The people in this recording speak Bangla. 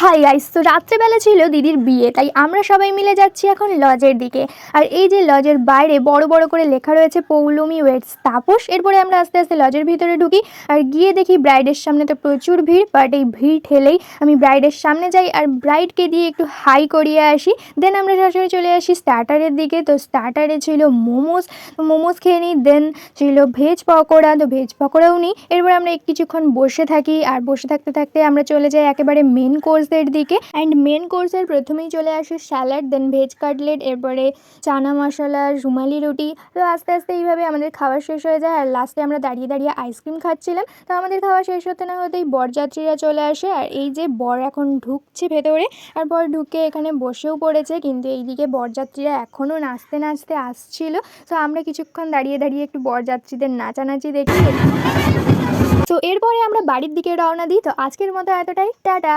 হাই গাইস, তো রাত্রেবেলা ছিল দিদির বিয়ে, তাই আমরা সবাই মিলে যাচ্ছি এখন লজের দিকে। আর এই যে লজের বাইরে বড় বড় করে লেখা রয়েছে পৌলমী ওয়েটস তাপস। এরপরে আমরা আস্তে আস্তে লজের ভিতরে ঢুকি আর গিয়ে দেখি ব্রাইডের সামনে তো প্রচুর ভিড়, বাট এই ভিড় ঠেলেই আমি ব্রাইডের সামনে যাই আর ব্রাইডকে দিয়ে একটু হাই করিয়ে আসি। দেন আমরা সরাসরি চলে আসি স্টার্টারের দিকে। তো স্টার্টারে ছিল মোমোস খেয়ে নিই। দেন ছিল ভেজ পকোড়া, তো ভেজ পকোড়াও নিই। এরপর আমরা কিছুক্ষণ বসে থাকি আর বসে থাকতে থাকতে আমরা চলে যাই একেবারে মেন কোর্সের দিকে। অ্যান্ড মেন কোর্সের প্রথমেই চলে আসে স্যালাড, দেন ভেজ কাটলেট, এরপরে চানা মশলা, রুমালি রুটি। তো আস্তে আস্তে এইভাবে আমাদের খাওয়া শেষ হয়ে যায় আর লাস্টে আমরা দাঁড়িয়ে দাঁড়িয়ে আইসক্রিম খাচ্ছিলাম। তো আমাদের খাওয়া শেষ হতে না হতেই বরযাত্রীরা চলে আসে আর এই যে বর এখন ঢুকছে ভেতরে আর বর ঢুকে এখানে বসেও পড়েছে, কিন্তু এইদিকে বরযাত্রীরা এখনও নাচতে নাচতে আসছিল। তো আমরা কিছুক্ষণ দাঁড়িয়ে দাঁড়িয়ে একটু বরযাত্রীদের নাচানাচি দেখি। তো এরপরে আমরা বাড়ির দিকে রওনা দিই। তো আজকের মতো এতটাই, টাটা।